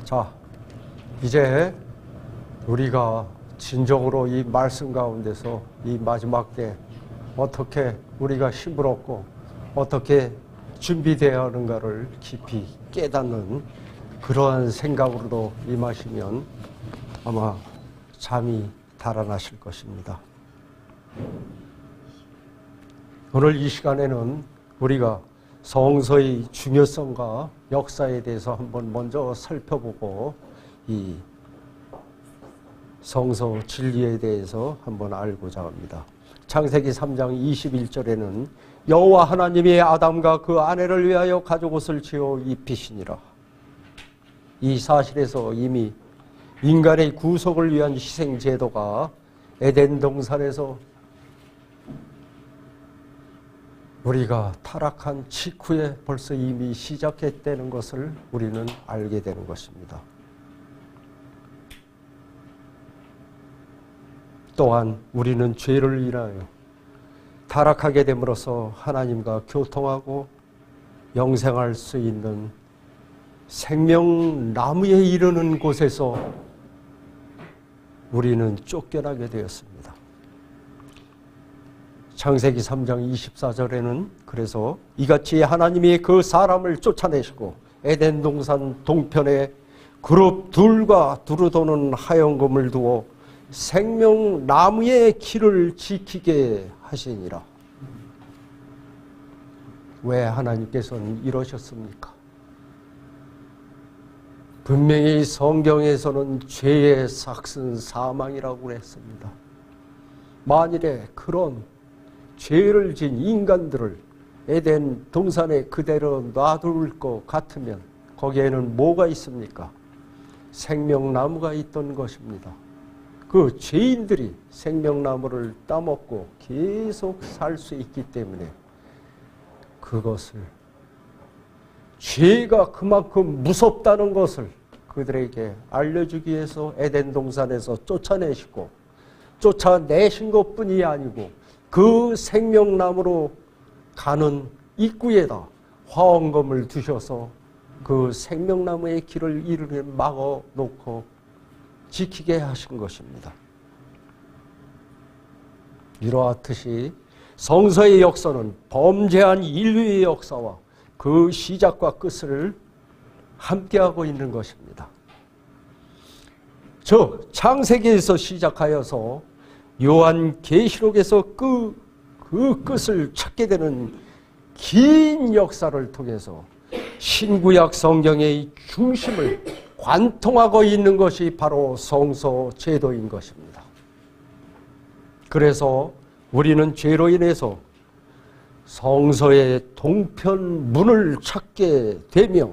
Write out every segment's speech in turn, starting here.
자, 이제 우리가 진정으로 이 말씀 가운데서 이 마지막 때 어떻게 우리가 힘을 얻고 어떻게 준비되어야 하는가를 깊이 깨닫는 그러한 생각으로 임하시면 아마 잠이 달아나실 것입니다. 오늘 이 시간에는 우리가 성서의 중요성과 역사에 대해서 한번 먼저 살펴보고 이 성서 진리에 대해서 한번 알고자 합니다. 창세기 3장 21절에는 여호와 하나님이 아담과 그 아내를 위하여 가죽옷을 지어 입히시니라. 이 사실에서 이미 인간의 구속을 위한 희생 제도가 에덴 동산에서 우리가 타락한 직후에 벌써 이미 시작했다는 것을 우리는 알게 되는 것입니다. 또한 우리는 죄를 인하여 타락하게 됨으로써 하나님과 교통하고 영생할 수 있는 생명나무에 이르는 곳에서 우리는 쫓겨나게 되었습니다. 창세기 3장 24절에는 그래서 이같이 하나님이 그 사람을 쫓아내시고 에덴 동산 동편에 그룹 둘과 두루도는 하얀금을 두어 생명나무의 길을 지키게 하시니라. 왜 하나님께서는 이러셨습니까? 분명히 성경에서는 죄의 삭은 사망이라고 했습니다. 만일에 그런 죄를 지은 인간들을 에덴 동산에 그대로 놔둘 것 같으면 거기에는 뭐가 있습니까? 생명나무가 있던 것입니다. 그 죄인들이 생명나무를 따먹고 계속 살 수 있기 때문에 그것을 죄가 그만큼 무섭다는 것을 그들에게 알려주기 위해서 에덴 동산에서 쫓아내시고 쫓아내신 것뿐이 아니고 그 생명나무로 가는 입구에다 화원검을 두셔서 그 생명나무의 길을 이르게 막아놓고 지키게 하신 것입니다. 이러하듯이 성서의 역사는 범죄한 인류의 역사와 그 시작과 끝을 함께하고 있는 것입니다. 저 창세기에서 시작하여서 요한계시록에서 그 끝을 찾게 되는 긴 역사를 통해서 신구약 성경의 중심을 관통하고 있는 것이 바로 성서 제도인 것입니다. 그래서 우리는 죄로 인해서 성서의 동편 문을 찾게 되며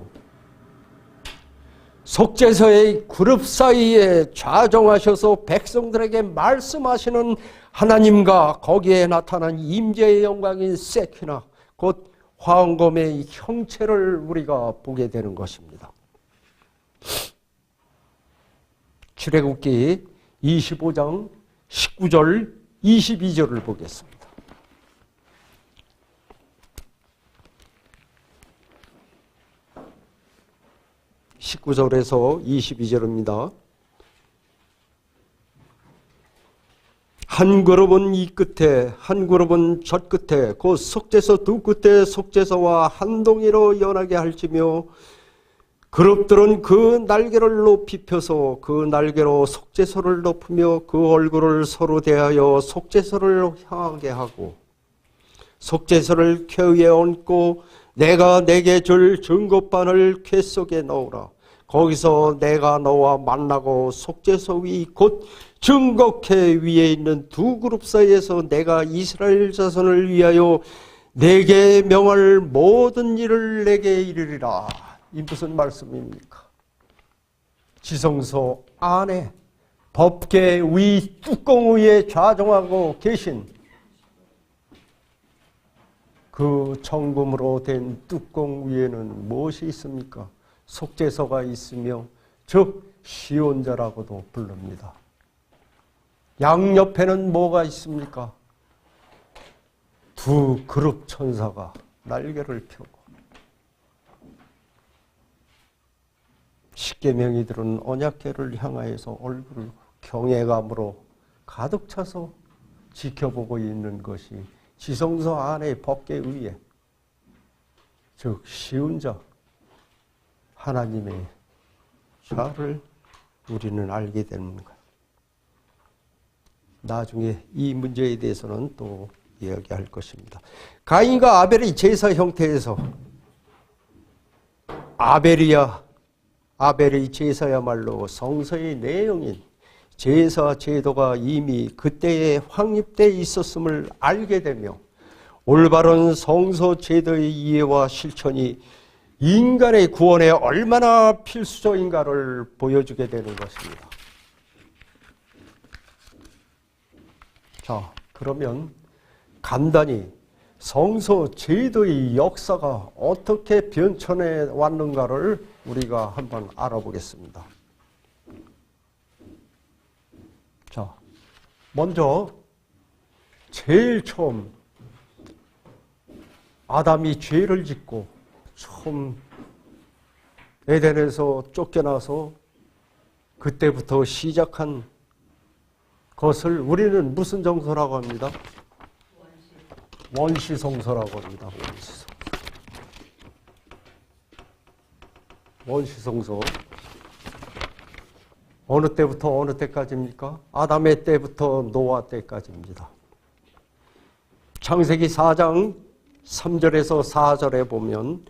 속죄서의 그룹 사이에 좌정하셔서 백성들에게 말씀하시는 하나님과 거기에 나타난 임재의 영광인 세키나 곧 화원검의 형체를 우리가 보게 되는 것입니다. 출애굽기 25장 19절 22절을 보겠습니다. 19절에서 22절입니다. 한 그룹은 이 끝에 한 그룹은 저 끝에 곧 속죄서 두 끝에 속죄서와 한 동이로 연하게 할지며 그룹들은 그 날개를 높이 펴서 그 날개로 속죄서를 덮으며 그 얼굴을 서로 대하여 속죄서를 향하게 하고 속죄서를 궤 위에 얹고 내가 내게 줄 증거판을 궤 속에 넣으라. 거기서 내가 너와 만나고 속죄서 위 곧 증거궤 위에 있는 두 그룹 사이에서 내가 이스라엘 자손을 위하여 내게 명할 모든 일을 내게 이르리라. 이 무슨 말씀입니까? 지성소 안에 법궤 위 뚜껑 위에 좌정하고 계신 그 정금으로 된 뚜껑 위에는 무엇이 있습니까? 속죄서가 있으며 즉 시온자라고도 부릅니다. 양옆에는 뭐가 있습니까? 두 그룹 천사가 날개를 펴고 십계명이들은 언약궤를 향하여서 얼굴을 경외감으로 가득 차서 지켜보고 있는 것이 지성소 안의 법궤 위에, 즉 쉬운 자 하나님의 자를 우리는 알게 되는 거예요. 나중에 이 문제에 대해서는 또 이야기할 것입니다. 가인과 아벨의 제사 형태에서 아벨의 제사야말로 성서의 내용인 제사 제도가 이미 그때에 확립되어 있었음을 알게 되며 올바른 성서 제도의 이해와 실천이 인간의 구원에 얼마나 필수적인가를 보여주게 되는 것입니다. 자, 그러면 간단히 성서 제도의 역사가 어떻게 변천해 왔는가를 우리가 한번 알아보겠습니다. 자, 먼저 제일 처음 아담이 죄를 짓고 처음 에덴에서 쫓겨나서 그때부터 시작한 것을 우리는 무슨 정서라고 합니다? 원시성서라고 합니다. 원시성서. 어느 때부터 어느 때까지입니까? 아담의 때부터 노아 때까지입니다. 창세기 4장 3절에서 4절에 보면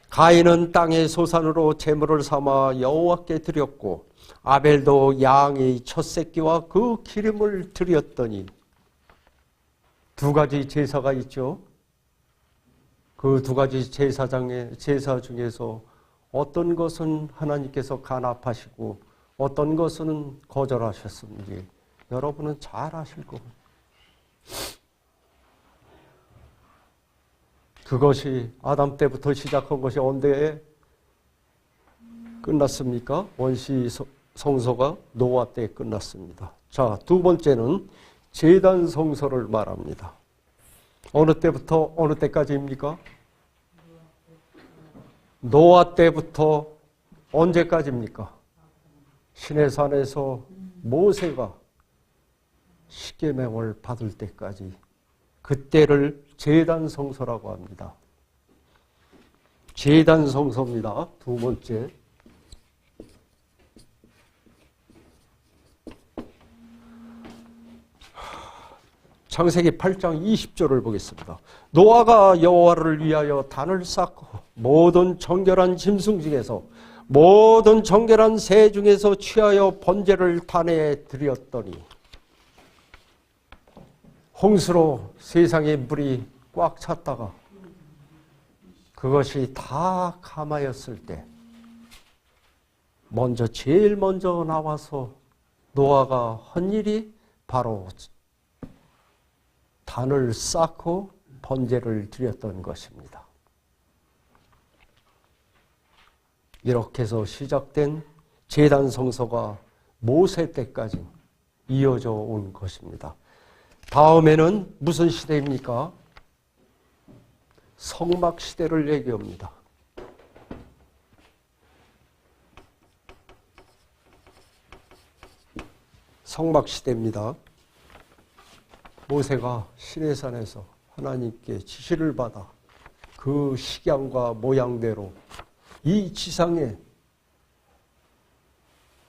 가인은 땅의 소산으로 제물을 삼아 여호와께 드렸고 아벨도 양의 첫 새끼와 그 기름을 드렸더니, 두 가지 제사가 있죠. 그 두 가지 제사 중에서 어떤 것은 하나님께서 간합하시고 어떤 것은 거절하셨는지 여러분은 잘 아실 겁니다. 그것이 아담 때부터 시작한 것이 언제 끝났습니까? 원시 성서가 노아 때 끝났습니다. 자, 두 번째는 제단 성서를 말합니다. 어느 때부터 어느 때까지입니까? 노아 때부터 언제까지입니까? 시내산에서 모세가 십계명을 받을 때까지, 그때를 제단 성서라고 합니다. 제단 성서입니다. 두 번째. 창세기 8장 20절을 보겠습니다. 노아가 여호와를 위하여 단을 쌓고 모든 정결한 짐승 중에서 모든 정결한 새 중에서 취하여 번제를 단에 드렸더니, 홍수로 세상의 물이 꽉 찼다가 그것이 다 감하였을 때 제일 먼저 나와서 노아가 한 일이 바로 단을 쌓고 번제를 드렸던 것입니다. 이렇게 해서 시작된 제단 성서가 모세 때까지 이어져 온 것입니다. 다음에는 무슨 시대입니까? 성막 시대를 얘기합니다. 성막 시대입니다. 모세가 시내산에서 하나님께 지시를 받아 그 식양과 모양대로 이 지상에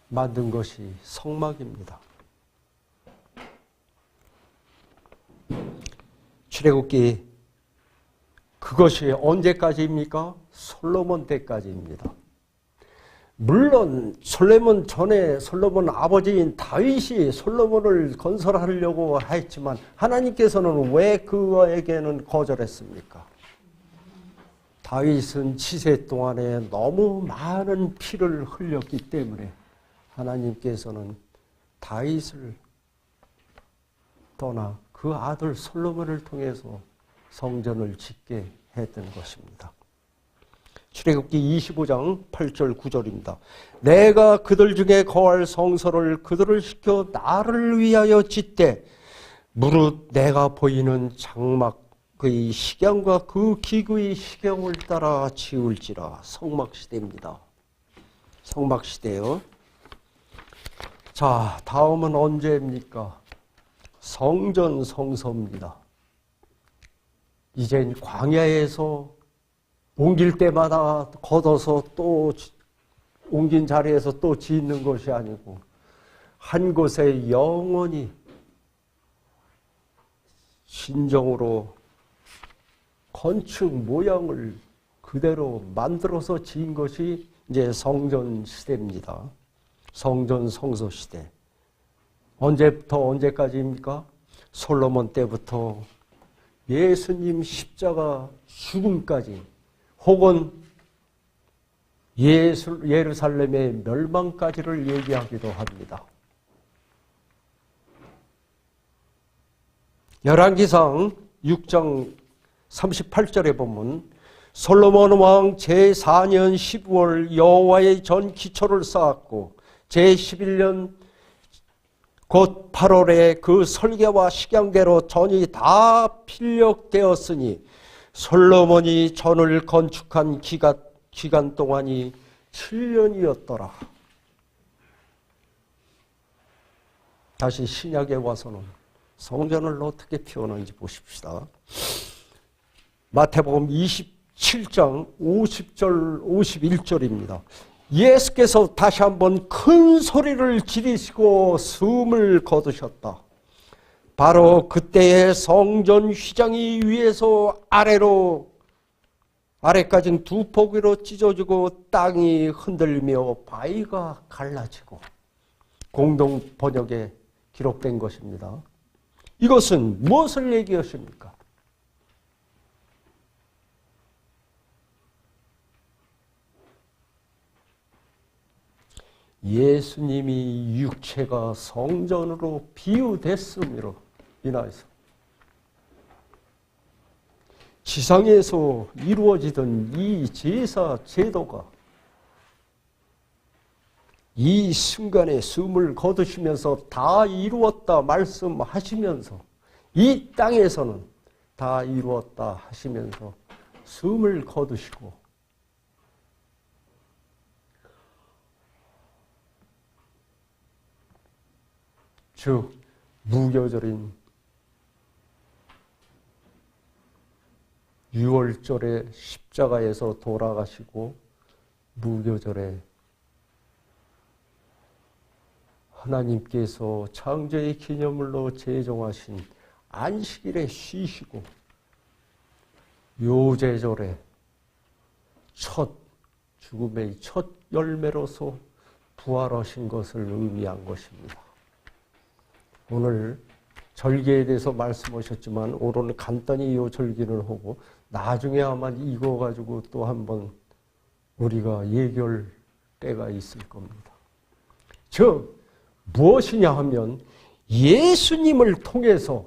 만든 것이 성막입니다. 출애굽기, 그것이 언제까지입니까? 솔로몬 때까지입니다. 물론 솔로몬 전에 솔로몬 아버지인 다윗이 솔로몬을 건설하려고 했지만 하나님께서는 왜 그에게는 거절했습니까? 다윗은 치세 동안에 너무 많은 피를 흘렸기 때문에 하나님께서는 다윗을 떠나 그 아들 솔로몬을 통해서 성전을 짓게 했던 것입니다. 출애굽기 25장 8절 9절입니다. 내가 그들 중에 거할 성소를 그들을 시켜 나를 위하여 짓되 무릇 내가 보이는 장막 그의 식양과 그 기구의 식양을 따라 지을지라. 성막 시대입니다. 성막시대요. 자, 다음은 언제입니까? 성전 성소입니다. 이젠 광야에서 옮길 때마다 걷어서 또 옮긴 자리에서 또 짓는 것이 아니고 한 곳에 영원히 신정으로 건축 모양을 그대로 만들어서 지은 것이 이제 성전 시대입니다. 성전 성소 시대. 언제부터 언제까지입니까? 솔로몬 때부터 예수님 십자가 죽음까지, 혹은 예루살렘의 멸망까지를 얘기하기도 합니다. 열왕기상 6장 38절에 보면 솔로몬 왕 제4년 12월 여호와의 전 기초를 쌓았고 제11년 곧 8월에 그 설계와 식양대로 전이 다 필력되었으니 솔로몬이 전을 건축한 기간 동안이 7년이었더라. 다시 신약에 와서는 성전을 어떻게 표현하는지 보십시다. 마태복음 27장 50절 51절입니다. 예수께서 다시 한번 큰 소리를 지르시고 숨을 거두셨다. 바로 그때에 성전 휘장이 위에서 아래까지는 두 포기로 찢어지고 땅이 흔들리며 바위가 갈라지고, 공동 번역에 기록된 것입니다. 이것은 무엇을 얘기하십니까? 예수님이 육체가 성전으로 비유됐음으로 인하여서 지상에서 이루어지던 이 제사 제도가 이 순간에 숨을 거두시면서 다 이루었다 말씀하시면서 이 땅에서는 다 이루었다 하시면서 숨을 거두시고, 즉 무교절인 유월절에 십자가에서 돌아가시고 무교절에 하나님께서 창조의 기념물로 제정하신 안식일에 쉬시고 요제절에 죽음의 첫 열매로서 부활하신 것을 의미한 것입니다. 오늘 절기에 대해서 말씀하셨지만 오늘은 간단히 이 절기를 하고 나중에 아마 이거 가지고 또 한번 우리가 얘기할 때가 있을 겁니다. 즉 무엇이냐 하면 예수님을 통해서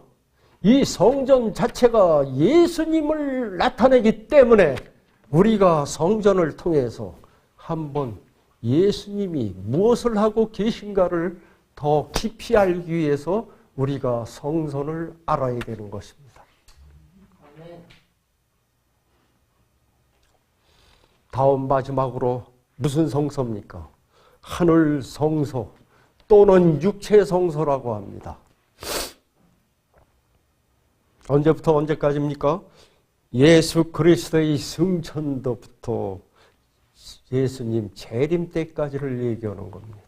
이 성전 자체가 예수님을 나타내기 때문에 우리가 성전을 통해서 한번 예수님이 무엇을 하고 계신가를 더 깊이 알기 위해서 우리가 성전을 알아야 되는 것입니다. 다음 마지막으로 무슨 성소입니까? 하늘 성소 또는 육체 성소라고 합니다. 언제부터 언제까지입니까? 예수 그리스도의 승천도부터 예수님 재림 때까지를 얘기하는 겁니다.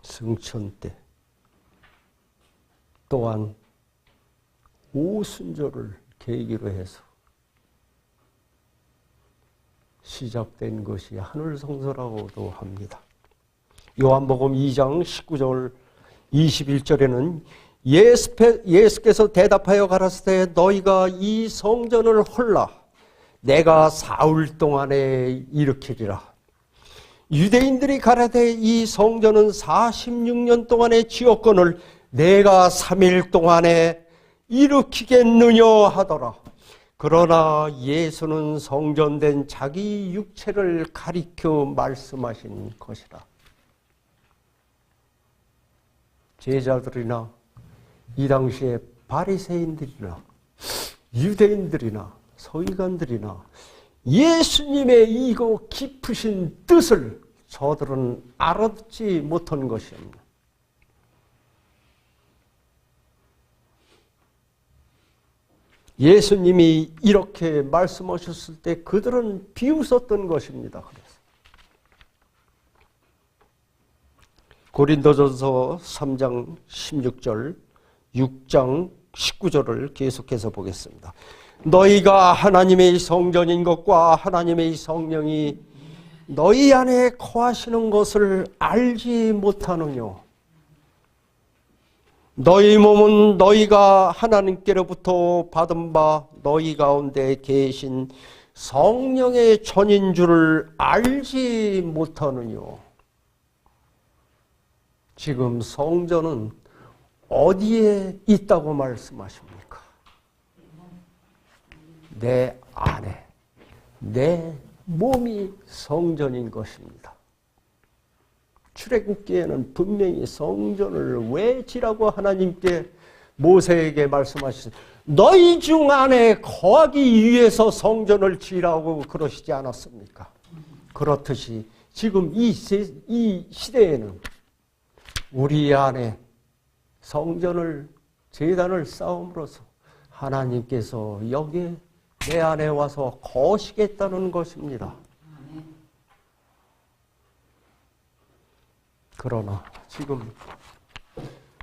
승천 때 또한 오순절을 계기로 해서 시작된 것이 하늘 성소라고도 합니다. 요한복음 2장 19절 21절에는 예수께서 대답하여 가라사대 너희가 이 성전을 헐라 내가 사흘 동안에 일으키리라. 유대인들이 가라되 이 성전은 46년 동안의 지었건을 내가 3일 동안에 일으키겠느냐 하더라. 그러나 예수는 성전된 자기 육체를 가리켜 말씀하신 것이라. 제자들이나 이 당시에 바리새인들이나 유대인들이나 서기관들이나 예수님의 이거 깊으신 뜻을 저들은 알아듣지 못한 것입니다. 예수님이 이렇게 말씀하셨을 때 그들은 비웃었던 것입니다. 그래서 고린도전서 3장 16절, 6장 19절을 계속해서 보겠습니다. 너희가 하나님의 성전인 것과 하나님의 성령이 너희 안에 거하시는 것을 알지 못하느뇨. 너희 몸은 너희가 하나님께로부터 받은 바 너희 가운데 계신 성령의 전인 줄을 알지 못하느뇨. 지금 성전은 어디에 있다고 말씀하십니까? 내 안에, 내 몸이 성전인 것입니다. 출애굽기에는 분명히 성전을 왜 지라고 하나님께 모세에게 말씀하셨어요. 너희 중 안에 거하기 위해서 성전을 지라고 그러시지 않았습니까? 그렇듯이 지금 이 시대에는 우리 안에 성전을, 제단을 쌓음으로써 하나님께서 여기에 내 안에 와서 거시겠다는 것입니다. 그러나 지금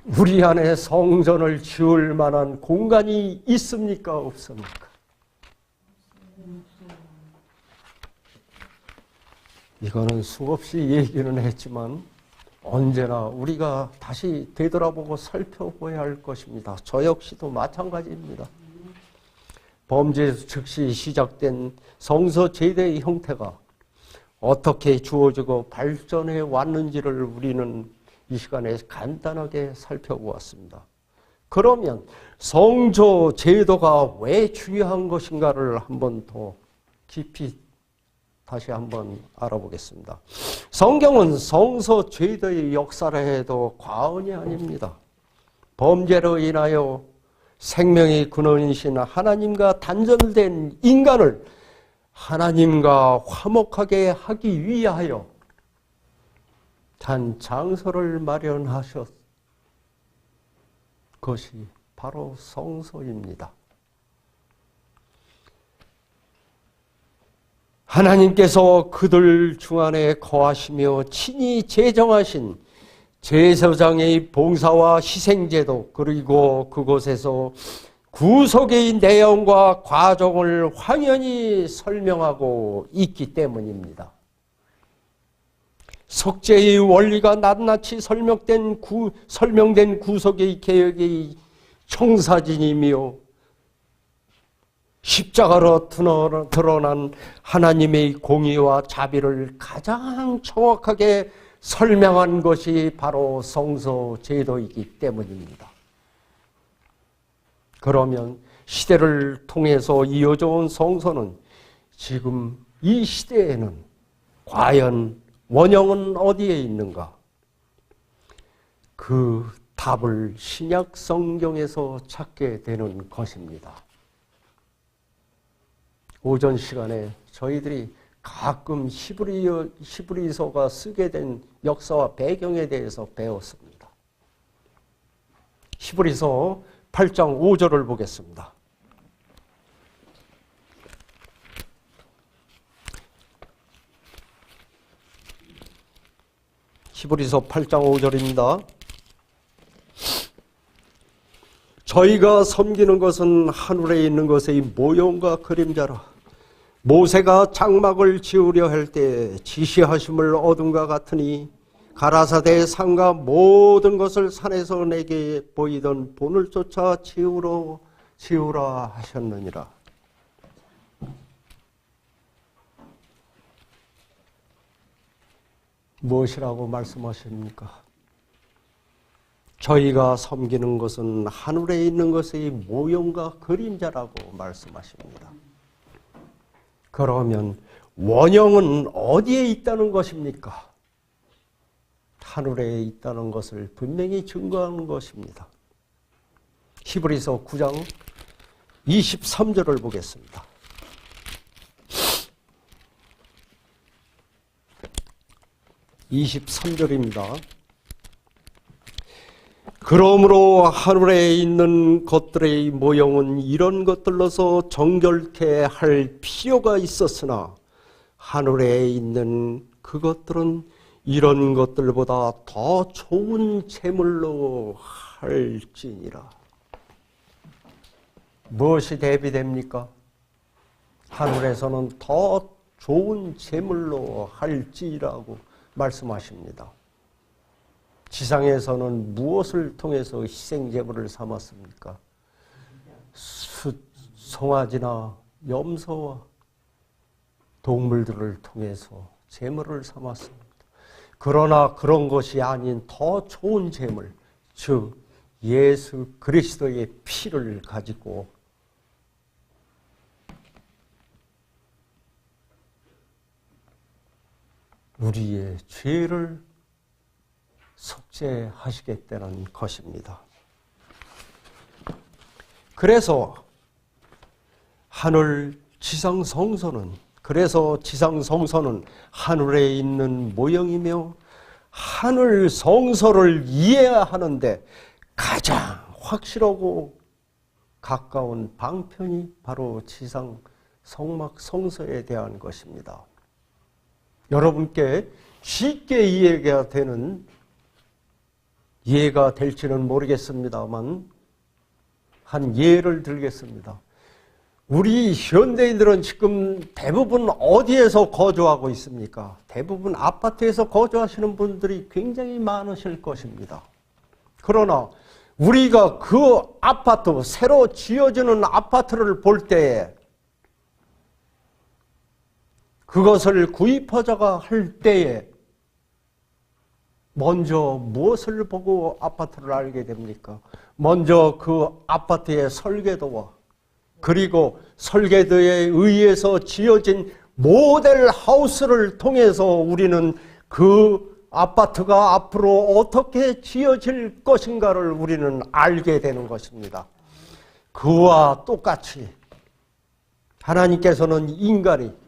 우리 안에 성전을 지을 만한 공간이 있습니까? 없습니까? 이거는 수없이 얘기는 했지만 언제나 우리가 다시 되돌아보고 살펴봐야 할 것입니다. 저 역시도 마찬가지입니다. 범죄 즉시 시작된 성서 제대의 형태가 어떻게 주어지고 발전해 왔는지를 우리는 이 시간에 간단하게 살펴보았습니다. 그러면 성소 제도가 왜 중요한 것인가를 한번 더 깊이 다시 한번 알아보겠습니다. 성경은 성소 제도의 역사를 해도 과언이 아닙니다. 범죄로 인하여 생명의 근원이신 하나님과 단절된 인간을 하나님과 화목하게 하기 위하여 한 장소를 마련하셨 것이 바로 성소입니다. 하나님께서 그들 중 안에 거하시며 친히 제정하신 제사장의 봉사와 희생제도, 그리고 그곳에서 구속의 내용과 과정을 황연히 설명하고 있기 때문입니다. 속죄의 원리가 낱낱이 설명된 구속의 개혁의 청사진이며 십자가로 드러난 하나님의 공의와 자비를 가장 정확하게 설명한 것이 바로 성소 제도이기 때문입니다. 그러면 시대를 통해서 이어져 온 성소는 지금 이 시대에는 과연 원형은 어디에 있는가? 그 답을 신약 성경에서 찾게 되는 것입니다. 오전 시간에 저희들이 가끔 히브리서가 쓰게 된 역사와 배경에 대해서 배웠습니다. 히브리서 8장 5절을 보겠습니다. 히브리서 8장 5절입니다. 저희가 섬기는 것은 하늘에 있는 것의 모형과 그림자라. 모세가 장막을 지으려 할 때 지시하심을 얻은과 같으니 가라사대 산과 모든 것을 산에서 내게 보이던 본을 쫓아 지으라 하셨느니라. 무엇이라고 말씀하십니까? 저희가 섬기는 것은 하늘에 있는 것의 모형과 그림자라고 말씀하십니다. 그러면 원형은 어디에 있다는 것입니까? 하늘에 있다는 것을 분명히 증거하는 것입니다. 히브리서 9장 23절을 보겠습니다. 23절입니다. 그러므로 하늘에 있는 것들의 모형은 이런 것들로서 정결케 할 필요가 있었으나 하늘에 있는 그것들은 이런 것들보다 더 좋은 제물로 할지니라. 무엇이 대비됩니까? 하늘에서는 더 좋은 제물로 할지라고 말씀하십니다. 지상에서는 무엇을 통해서 희생제물을 삼았습니까? 송아지나 염소와 동물들을 통해서 제물을 삼았습니다. 그러나 그런 것이 아닌 더 좋은 제물, 즉 예수 그리스도의 피를 가지고 우리의 죄를 속죄하시겠다는 것입니다. 그래서 지상 성소는 하늘에 있는 모형이며 하늘 성소를 이해하는데 가장 확실하고 가까운 방편이 바로 지상 성막 성소에 대한 것입니다. 여러분께 쉽게 이해가 될지는 모르겠습니다만 한 예를 들겠습니다. 우리 현대인들은 지금 대부분 어디에서 거주하고 있습니까? 대부분 아파트에서 거주하시는 분들이 굉장히 많으실 것입니다. 그러나 우리가 그 아파트, 새로 지어지는 아파트를 볼 때에 그것을 구입하자가 할 때에 먼저 무엇을 보고 아파트를 알게 됩니까? 먼저 그 아파트의 설계도와 그리고 설계도에 의해서 지어진 모델 하우스를 통해서 우리는 그 아파트가 앞으로 어떻게 지어질 것인가를 우리는 알게 되는 것입니다. 그와 똑같이 하나님께서는 인간이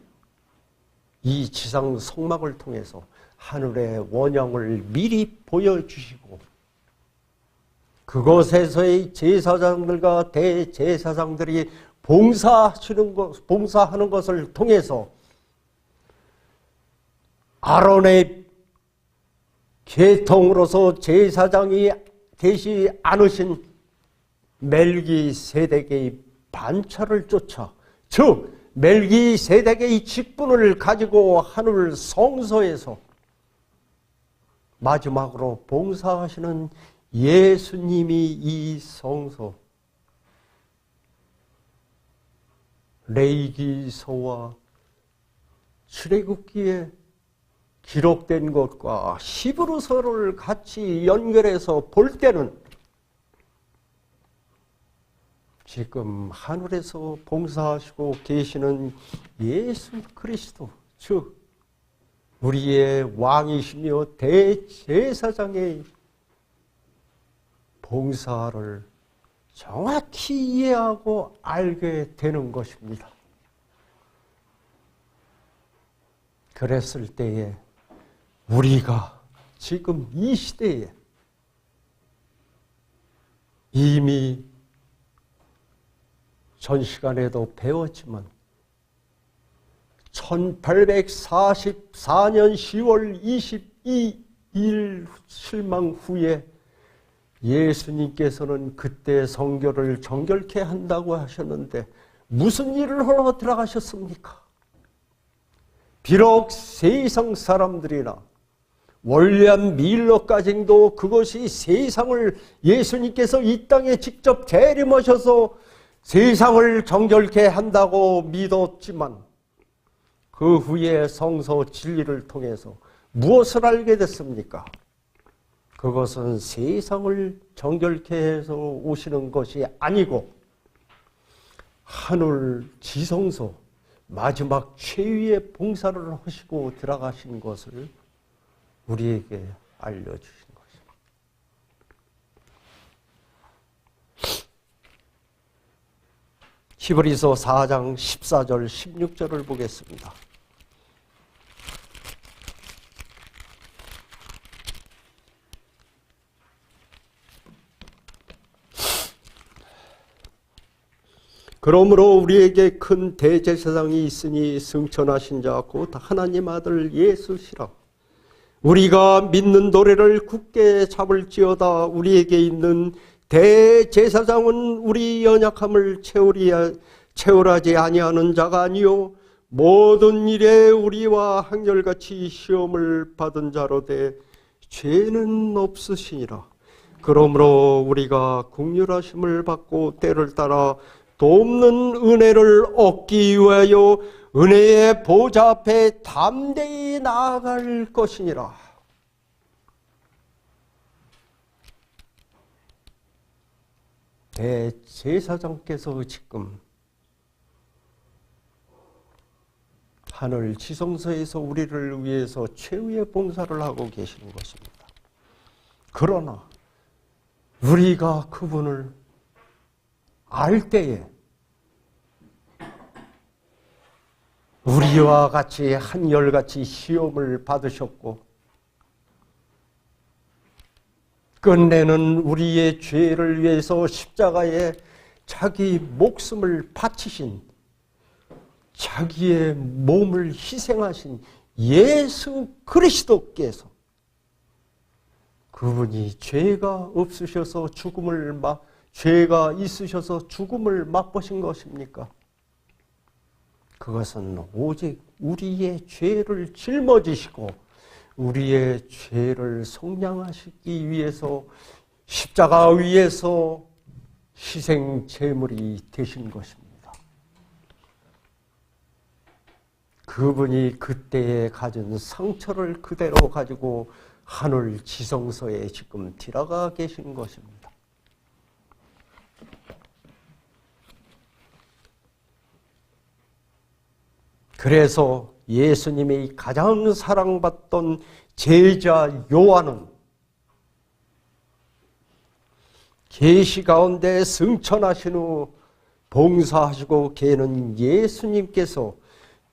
이 지상 성막을 통해서 하늘의 원형을 미리 보여주시고 그곳에서의 제사장들과 대제사장들이 봉사하는 것을 통해서 아론의 계통으로서 제사장이 되지 않으신 멜기세덱의 반차를 쫓아, 즉 멜기세덱의 직분을 가지고 하늘 성소에서 마지막으로 봉사하시는 예수님이 이 성소 레위기서와 출애굽기에 기록된 것과 히브리서를 같이 연결해서 볼 때는 지금 하늘에서 봉사하시고 계시는 예수 그리스도, 즉 우리의 왕이시며 대제사장의 봉사를 정확히 이해하고 알게 되는 것입니다. 그랬을 때에 우리가 지금 이 시대에 이미 전 시간에도 배웠지만 1844년 10월 22일 실망 후에 예수님께서는 그때 성교를 정결케 한다고 하셨는데 무슨 일을 하러 들어가셨습니까? 비록 세상 사람들이나 월리안 밀러까지도 그것이 세상을 예수님께서 이 땅에 직접 재림하셔서 세상을 정결케 한다고 믿었지만 그 후에 성서 진리를 통해서 무엇을 알게 됐습니까? 그것은 세상을 정결케 해서 오시는 것이 아니고 하늘 지성소 마지막 최후의 봉사를 하시고 들어가신 것을 우리에게 알려주신 것입니다. 히브리서 4장 14절 16절을 보겠습니다. 그러므로 우리에게 큰 대제사장이 있으니 승천하신 자 곧 하나님 아들 예수시라. 우리가 믿는 도래를 굳게 잡을지어다. 우리에게 있는 대제사장은 우리 연약함을 채울하지 아니하는 자가 아니요 모든 일에 우리와 한결같이 시험을 받은 자로되 죄는 없으시니라. 그러므로 우리가 긍휼하심을 받고 때를 따라 돕는 은혜를 얻기 위하여 은혜의 보좌 앞에 담대히 나아갈 것이니라. 대제사장께서 지금 하늘 지성소에서 우리를 위해서 최후의 봉사를 하고 계시는 것입니다. 그러나 우리가 그분을 알 때에 우리와 같이 한결같이 시험을 받으셨고 끝내는 우리의 죄를 위해서 십자가에 자기 목숨을 바치신 자기의 몸을 희생하신 예수 그리스도께서 그분이 죄가 없으셔서 죄가 있으셔서 죽음을 맛보신 것입니까? 그것은 오직 우리의 죄를 짊어지시고 우리의 죄를 속량하시기 위해서 십자가 위에서 희생 제물이 되신 것입니다. 그분이 그때에 가진 상처를 그대로 가지고 하늘 지성소에 지금 들어가 계신 것입니다. 그래서 예수님이 가장 사랑받던 제자 요한은 계시 가운데 승천하신 후 봉사하시고 계는 예수님께서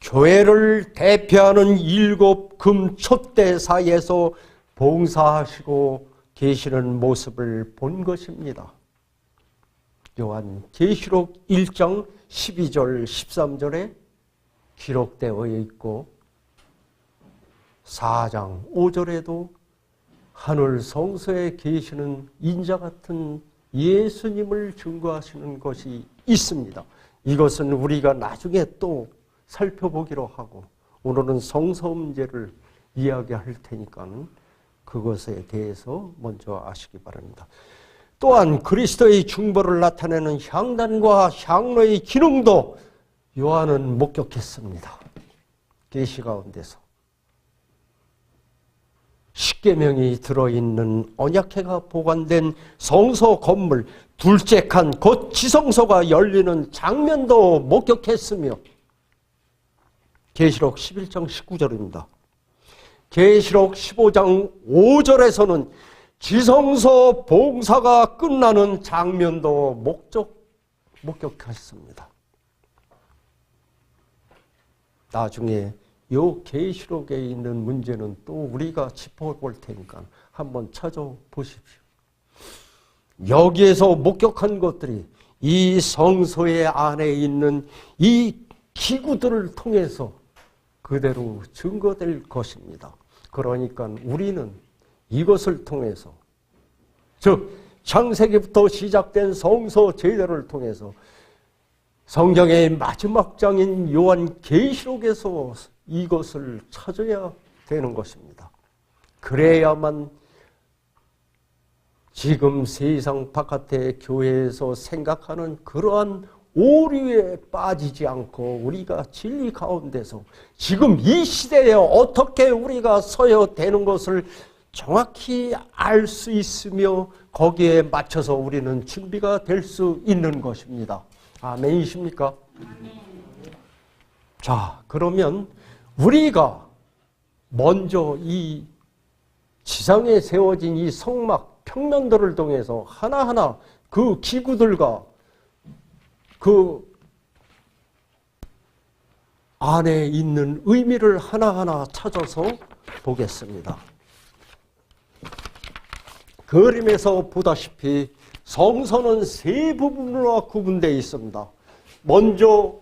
교회를 대표하는 7 금촛대 사이에서 봉사하시고 계시는 모습을 본 것입니다. 요한 계시록 1장 12절 13절에 기록되어 있고 4장 5절에도 하늘 성소에 계시는 인자 같은 예수님을 증거하시는 것이 있습니다. 이것은 우리가 나중에 또 살펴보기로 하고 오늘은 성서 문제를 이야기할 테니까는 그것에 대해서 먼저 아시기 바랍니다. 또한 그리스도의 중보를 나타내는 향단과 향로의 기능도 요한은 목격했습니다. 계시 가운데서 십계명이 들어있는 언약궤가 보관된 성소 건물 둘째 칸 곧 지성소가 열리는 장면도 목격했으며 계시록 11장 19절입니다. 계시록 15장 5절에서는 지성소 봉사가 끝나는 장면도 목격했습니다. 나중에 요 계시록에 있는 문제는 또 우리가 짚어볼 테니까 한번 찾아보십시오. 여기에서 목격한 것들이 이 성소의 안에 있는 이 기구들을 통해서 그대로 증거될 것입니다. 그러니까 우리는 이것을 통해서 즉 창세기부터 시작된 성소 제도를 통해서 성경의 마지막 장인 요한 계시록에서 이것을 찾아야 되는 것입니다. 그래야만 지금 세상 바깥의 교회에서 생각하는 그러한 오류에 빠지지 않고 우리가 진리 가운데서 지금 이 시대에 어떻게 우리가 서야 되는 것을 정확히 알 수 있으며 거기에 맞춰서 우리는 준비가 될 수 있는 것입니다. 아멘이십니까? 자, 그러면 우리가 먼저 이 지상에 세워진 이 성막 평면들을 통해서 하나하나 그 기구들과 그 안에 있는 의미를 하나하나 찾아서 보겠습니다. 그림에서 보다시피 성소는 세 부분으로 구분되어 있습니다. 먼저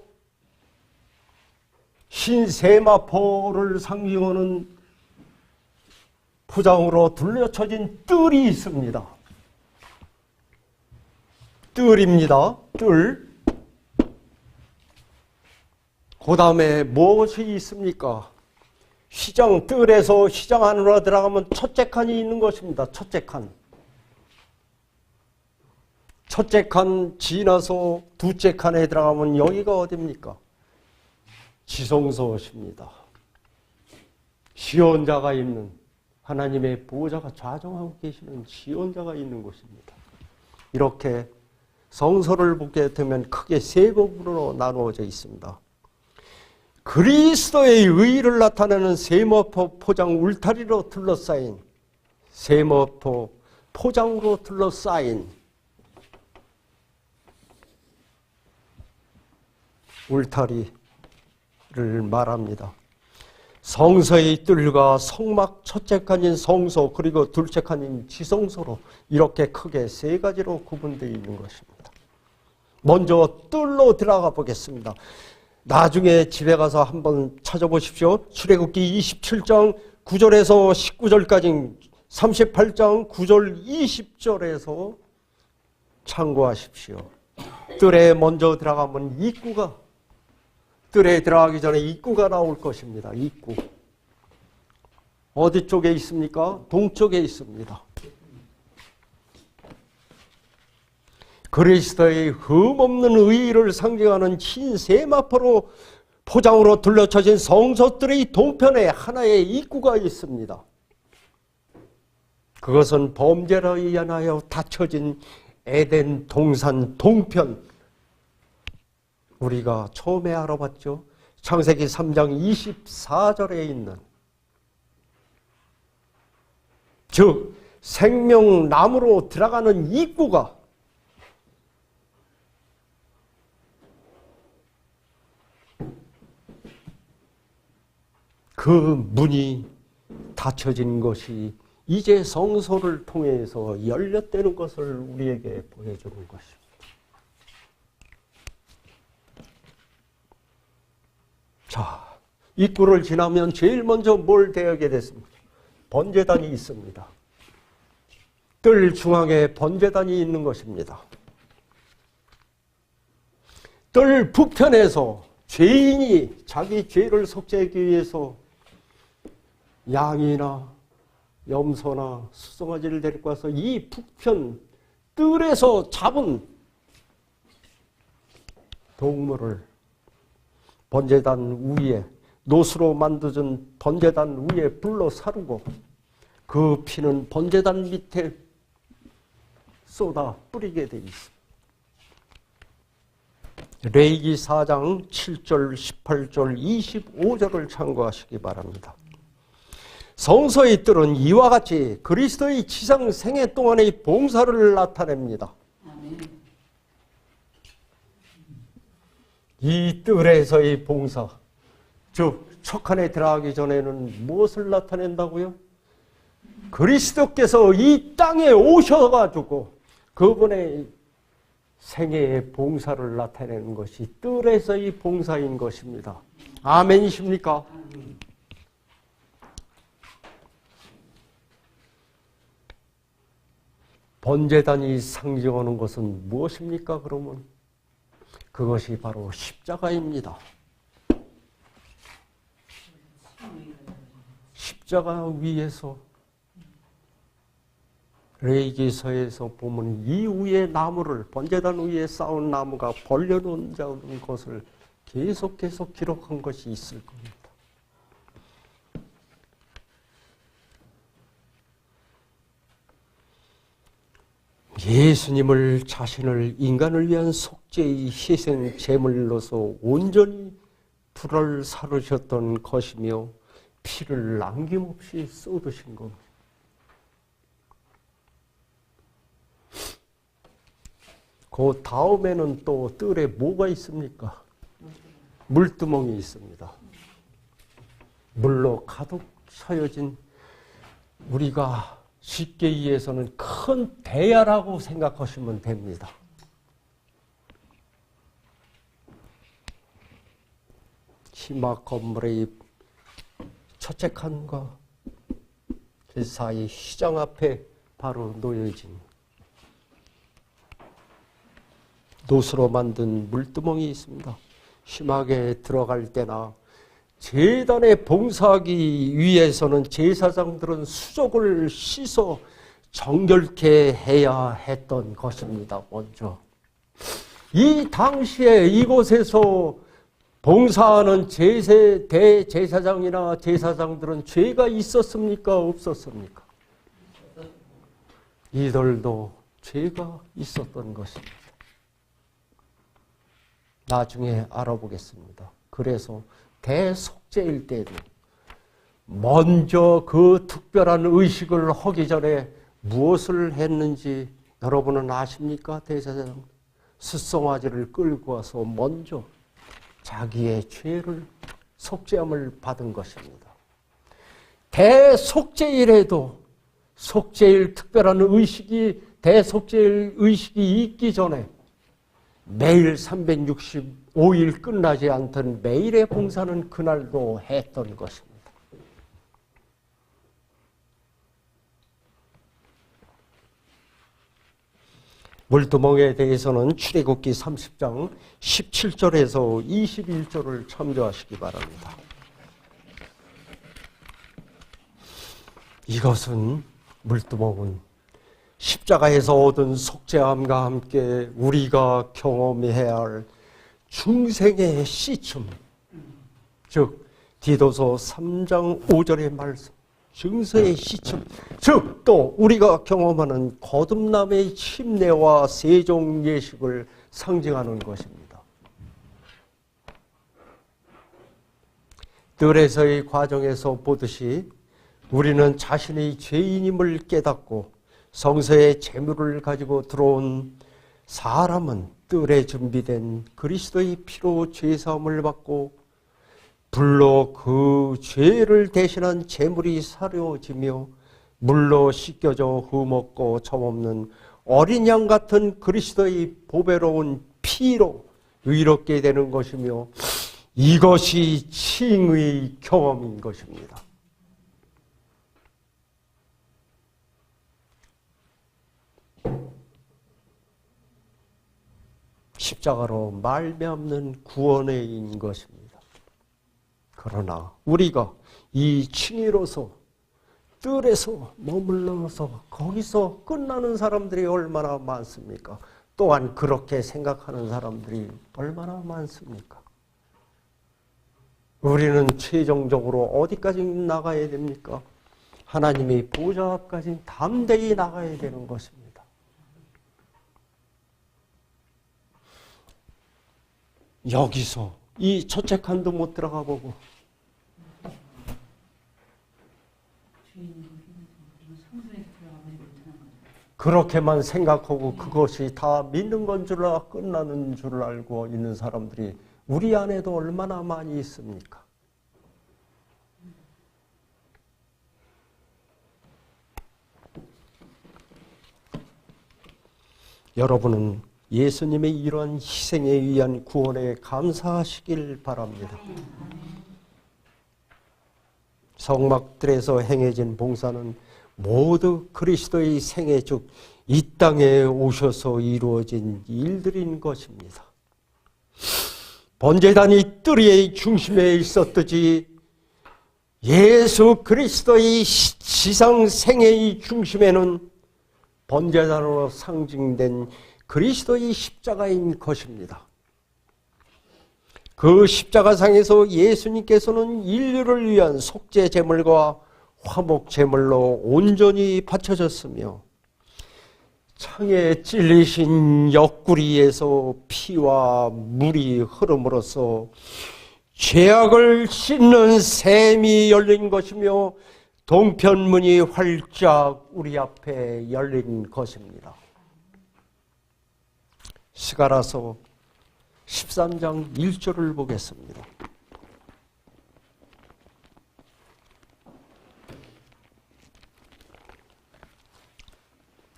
흰세마포를 상징하는 포장으로 둘러쳐진 뜰이 있습니다. 뜰입니다. 뜰. 그 다음에 무엇이 있습니까? 휘장, 뜰에서 휘장 안으로 들어가면 첫째 칸이 있는 것입니다. 첫째 칸. 첫째 칸 지나서 둘째 칸에 들어가면 여기가 어디입니까? 지성소십니다. 시온자가 있는, 하나님의 보호자가 좌정하고 계시는 시온자가 있는 곳입니다. 이렇게 성소를 보게 되면 크게 세 부분으로 나누어져 있습니다. 그리스도의 의의를 나타내는 세마포 포장 울타리로 둘러싸인, 세마포 포장으로 둘러싸인 울타리를 말합니다. 성서의 뜰과 성막 첫째 칸인 성소, 그리고 둘째 칸인 지성소로 이렇게 크게 세 가지로 구분되어 있는 것입니다. 먼저 뜰로 들어가 보겠습니다. 나중에 집에 가서 한번 찾아보십시오. 출애굽기 27장 9절에서 19절까지, 38장 9절 20절에서 참고하십시오. 뜰에 먼저 들어가면 입구가, 뜰에 들어가기 전에 입구가 나올 것입니다. 입구. 어디 쪽에 있습니까? 동쪽에 있습니다. 그리스도의 흠없는 의의를 상징하는 흰 세마포로 포장으로 둘러쳐진 성소뜰의 동편에 하나의 입구가 있습니다. 그것은 범죄로 인하여 닫혀진 에덴 동산 동편, 우리가 처음에 알아봤죠. 창세기 3장 24절에 있는, 즉 생명나무로 들어가는 입구가 그 문이 닫혀진 것이 이제 성소를 통해서 열렸다는 것을 우리에게 보여주는 것입니다. 자, 입구를 지나면 제일 먼저 뭘 대하게 됐습니까? 번제단이 있습니다. 뜰 중앙에 번제단이 있는 것입니다. 뜰 북편에서 죄인이 자기 죄를 속죄하기 위해서 양이나 염소나 수송아지를 데리고 와서 이 북편 뜰에서 잡은 동물을 번제단 위에, 노수로 만드준 번제단 위에 불로 사르고 그 피는 번제단 밑에 쏟아 뿌리게 되어 있습니다. 레위기 4장 7절, 18절, 25절을 참고하시기 바랍니다. 성소의 뜰은 이와 같이 그리스도의 지상 생애 동안의 봉사를 나타냅니다. 이 뜰에서의 봉사, 즉 척한에 들어가기 전에는 무엇을 나타낸다고요? 그리스도께서 이 땅에 오셔가지고 그분의 생애의 봉사를 나타내는 것이 뜰에서의 봉사인 것입니다. 아멘이십니까? 번제단이 상징하는 것은 무엇입니까? 그러면 그것이 바로 십자가입니다. 십자가 위에서, 레위기서에서 보면 이 위에 나무를, 번제단 위에 쌓은 나무가 벌려놓은 것을 계속 기록한 것이 있을 겁니다. 예수님을 자신을 인간을 위한 속죄의 희생 제물로서 온전히 불을 사르셨던 것이며 피를 남김없이 쏟으신 겁니다. 그 다음에는 또 뜰에 뭐가 있습니까? 물두멍이 있습니다. 물로 가득 차여진, 우리가 쉽게 이해해서는 큰 대야라고 생각하시면 됩니다. 희막 건물의 첫째 칸과 그 사이 시장 앞에 바로 놓여진 노수로 만든 물두멍이 있습니다. 희막에 들어갈 때나 제단에 봉사하기 위해서는 제사장들은 수족을 씻어 정결케 해야 했던 것입니다. 먼저 이 당시에 이곳에서 봉사하는 대제사장이나 제사장들은 죄가 있었습니까? 없었습니까? 이들도 죄가 있었던 것입니다. 나중에 알아보겠습니다. 그래서 대속죄일 때도 먼저 그 특별한 의식을 하기 전에 무엇을 했는지 여러분은 아십니까? 대제사장 숫송아지를 끌고 와서 먼저 자기의 죄를 속죄함을 받은 것입니다. 대속죄일에도 속죄일 특별한 의식이 대속죄일 의식이 있기 전에 매일 365일 끝나지 않던 매일의 봉사는 그날도 했던 것입니다. 물두멍에 대해서는 출애굽기 30장 17절에서 21절을 참조하시기 바랍니다. 이것은 물두멍은 십자가에서 얻은 속죄함과 함께 우리가 경험해야 할 중생의 시춤, 즉 디도서 3장 5절의 말씀, 증서의 시춤, 즉 또 우리가 경험하는 거듭남의 침례와 세종 예식을 상징하는 것입니다. 뜰에서의 과정에서 보듯이 우리는 자신의 죄인임을 깨닫고 성서의 제물을 가지고 들어온 사람은 뜰에 준비된 그리스도의 피로 죄사함을 받고 불로 그 죄를 대신한 제물이 사려지며 물로 씻겨져 흠없고 점없는 어린 양 같은 그리스도의 보배로운 피로 의롭게 되는 것이며 이것이 칭의 경험인 것입니다. 십자가로 말미암는 구원에 있는 것입니다. 그러나 우리가 이 칭의로서 뜰에서 머물러서 거기서 끝나는 사람들이 얼마나 많습니까? 또한 그렇게 생각하는 사람들이 얼마나 많습니까? 우리는 최종적으로 어디까지 나가야 됩니까? 하나님의 보좌 앞까지 담대히 나가야 되는 것입니다. 여기서 이 첫째 칸도 못 들어가 보고 그렇게만 생각하고 그것이 다 믿는 건 줄 알아 끝나는 줄 알고 있는 사람들이 우리 안에도 얼마나 많이 있습니까? 여러분은 예수님의 이러한 희생에 의한 구원에 감사하시길 바랍니다. 성막들에서 행해진 봉사는 모두 그리스도의 생애 중 이 땅에 오셔서 이루어진 일들인 것입니다. 번제단이 뜰의 중심에 있었듯이 예수 그리스도의 지상 생애의 중심에는 번제단으로 상징된 그리스도의 십자가인 것입니다. 그 십자가상에서 예수님께서는 인류를 위한 속죄 제물과 화목 제물로 온전히 바쳐졌으며 창에 찔리신 옆구리에서 피와 물이 흐름으로써 죄악을 씻는 샘이 열린 것이며 동편문이 활짝 우리 앞에 열린 것입니다. 스가랴서 13장 1절을 보겠습니다.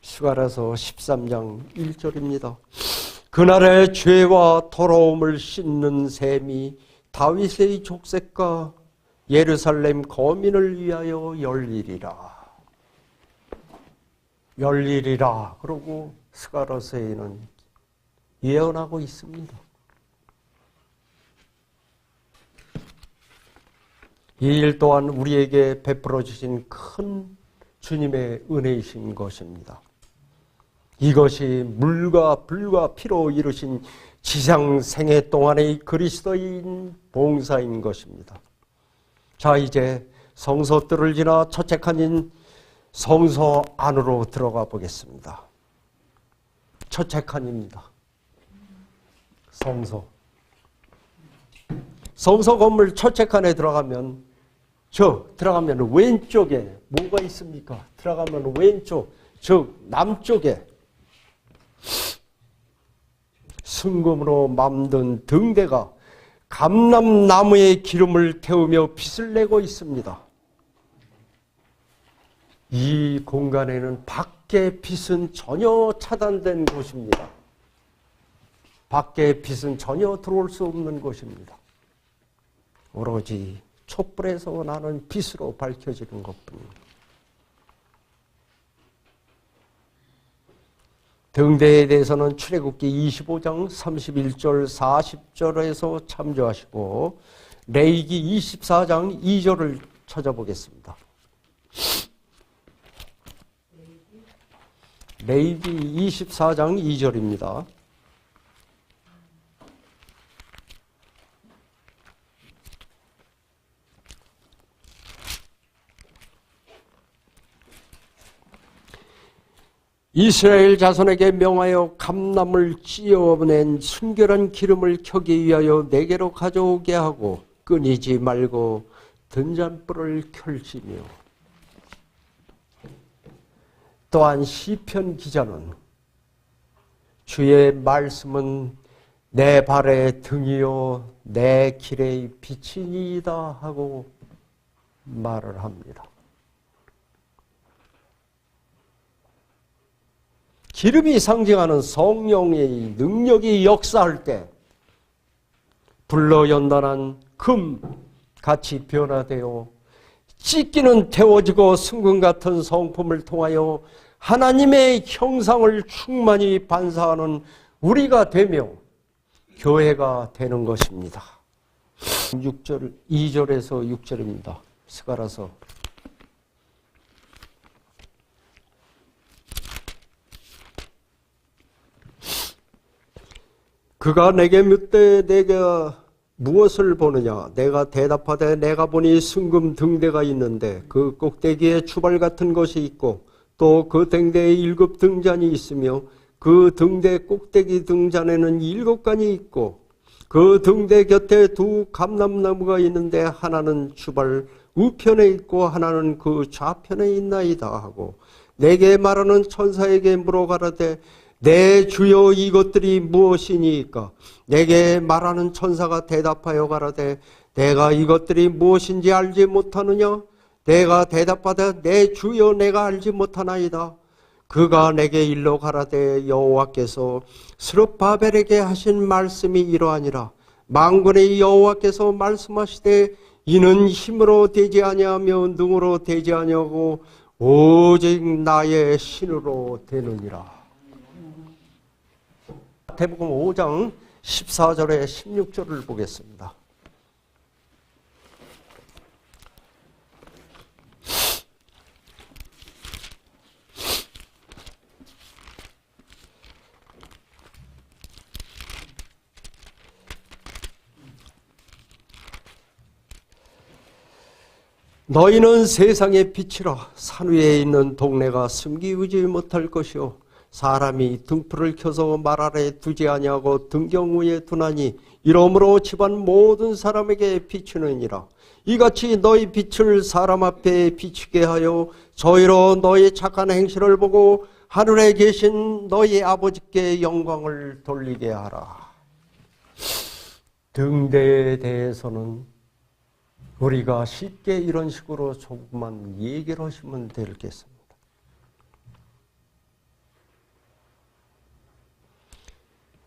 스가랴서 13장 1절입니다. 그날의 죄와 더러움을 씻는 셈이 다윗의 족쇄가 예루살렘 거민을 위하여 열리리라. 열리리라. 그러고 스가랴서에는 예언하고 있습니다. 이 일 또한 우리에게 베풀어 주신 큰 주님의 은혜이신 것입니다. 이것이 물과 불과 피로 이루신 지상 생애 동안의 그리스도인 봉사인 것입니다. 자, 이제 성소뜰을 지나 첫째 칸인 성소 안으로 들어가 보겠습니다. 첫째 칸입니다. 성소 건물 첫째 칸에 들어가면 왼쪽에 뭐가 있습니까? 들어가면 왼쪽, 즉 남쪽에 순금으로 만든 등대가 감람나무의 기름을 태우며 빛을 내고 있습니다. 이 공간에는 밖의 빛은 전혀 차단된 곳입니다. 밖의 빛은 전혀 들어올 수 없는 곳입니다. 오로지 촛불에서 나는 빛으로 밝혀지는 것뿐입니다. 등대에 대해서는 출애굽기 25장 31절 40절에서 참조하시고 레위기 24장 2절을 찾아보겠습니다. 레위기 24장 2절입니다. 이스라엘 자손에게 명하여 감람을 찧어낸 순결한 기름을 켜기 위하여 내게로 가져오게 하고 끊이지 말고 등잔불을 켤지며. 또한 시편 기자는 주의 말씀은 내 발의 등이요 내 길의 빛이니이다 하고 말을 합니다. 기름이 상징하는 성령의 능력이 역사할 때 불로 연단한 금 같이 변화되어 찢기는 태워지고 순금 같은 성품을 통하여 하나님의 형상을 충만히 반사하는 우리가 되며 교회가 되는 것입니다. 2절에서 6절입니다. 스가랴서. 그가 내게 묻되 내가 무엇을 보느냐? 내가 대답하되 내가 보니 순금 등대가 있는데 그 꼭대기에 주발 같은 것이 있고 또 그 등대에 7 등잔이 있으며 그 등대 꼭대기 등잔에는 7간이 있고 그 등대 곁에 2 감람나무가 있는데 하나는 주발 우편에 있고 하나는 그 좌편에 있나이다 하고 내게 말하는 천사에게 물어가라되 내 주여 이것들이 무엇이니까? 내게 말하는 천사가 대답하여 가라되 내가 이것들이 무엇인지 알지 못하느냐? 내가 대답하되 내 주여 내가 알지 못하나이다. 그가 내게 일러 가라되 여호와께서 스룹바벨에게 하신 말씀이 이러하니라. 만군의 여호와께서 말씀하시되 이는 힘으로 되지 아니하며 능으로 되지 아니하고 오직 나의 신으로 되느니라. 마태복음 5장 14절에 16절을 보겠습니다. 너희는 세상의 빛이라. 산 위에 있는 동네가 숨기우지 못할 것이요 사람이 등불을 켜서 말 아래 두지 아니하고 등경 위에 두나니 이러므로 집안 모든 사람에게 비추느니라. 이같이 너희 빛을 사람 앞에 비추게 하여 저희로 너희 착한 행실을 보고 하늘에 계신 너희 아버지께 영광을 돌리게 하라. 등대에 대해서는 우리가 쉽게 이런 식으로 조금만 얘기를 하시면 되겠습니다.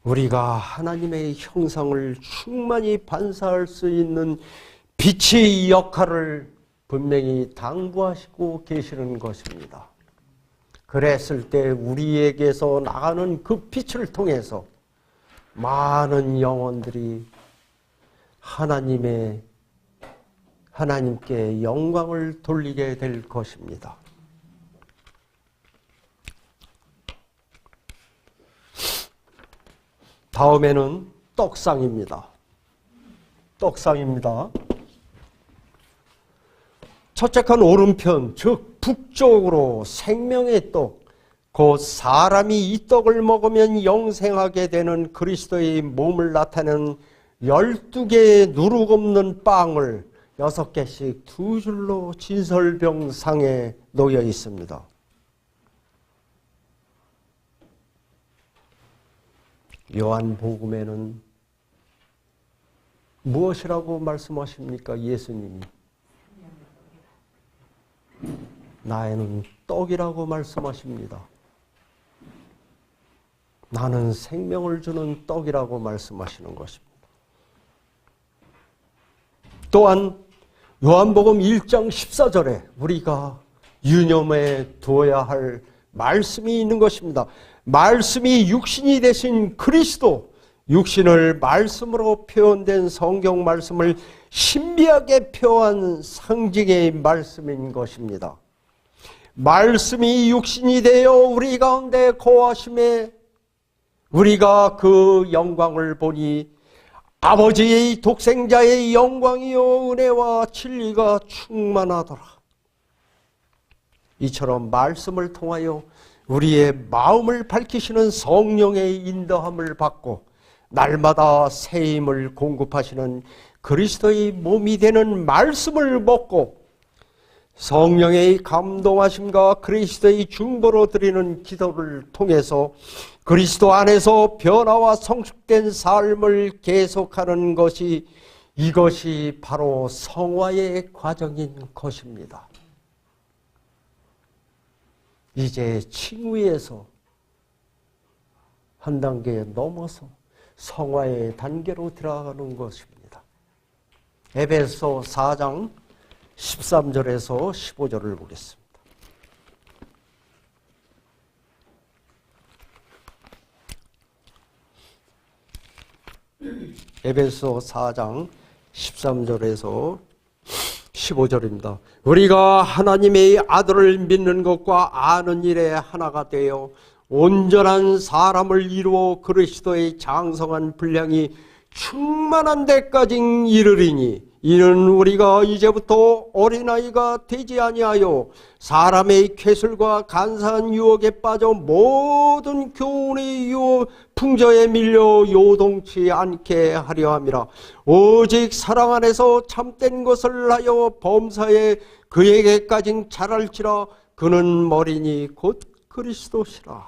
우리가 하나님의 형상을 충만히 반사할 수 있는 빛의 역할을 분명히 당부하시고 계시는 것입니다. 그랬을 때 우리에게서 나가는 그 빛을 통해서 많은 영혼들이 하나님께 영광을 돌리게 될 것입니다. 다음에는 떡상입니다. 떡상입니다. 첫째 칸 오른편, 즉 북쪽으로 생명의 떡, 곧 사람이 이 떡을 먹으면 영생하게 되는 그리스도의 몸을 나타내는 12개의 누룩 없는 빵을 6개씩 두 줄로 진설병상에 놓여 있습니다. 요한복음에는 무엇이라고 말씀하십니까? 예수님이 나에는 떡이라고 말씀하십니다. 나는 생명을 주는 떡이라고 말씀하시는 것입니다. 또한 요한복음 1장 14절에 우리가 유념해 두어야 할 말씀이 있는 것입니다. 말씀이 육신이 되신 그리스도, 육신을 말씀으로 표현된 성경 말씀을 신비하게 표한 상징의 말씀인 것입니다. 말씀이 육신이 되어 우리 가운데 거하심에 우리가 그 영광을 보니 아버지의 독생자의 영광이요 은혜와 진리가 충만하더라. 이처럼 말씀을 통하여 우리의 마음을 밝히시는 성령의 인도함을 받고 날마다 새 힘을 공급하시는 그리스도의 몸이 되는 말씀을 먹고 성령의 감동하심과 그리스도의 중보로 드리는 기도를 통해서 그리스도 안에서 변화와 성숙된 삶을 계속하는 것이 이것이 바로 성화의 과정인 것입니다. 이제 칭의에서 한 단계 넘어서 성화의 단계로 들어가는 것입니다. 에베소 4장 13절에서 15절을 보겠습니다. 에베소 4장 13절에서 15절입니다. 우리가 하나님의 아들을 믿는 것과 아는 일에 하나가 되어 온전한 사람을 이루어 그리스도의 장성한 분량이 충만한 데까지 이르리니 이는 우리가 이제부터 어린아이가 되지 아니하여 사람의 쾌술과 간사한 유혹에 빠져 모든 교훈의 유혹 풍조에 밀려 요동치 않게 하려 함이라. 오직 사랑 안에서 참된 것을 하여 범사에 그에게까지 자랄지라. 그는 머리니 곧 그리스도시라.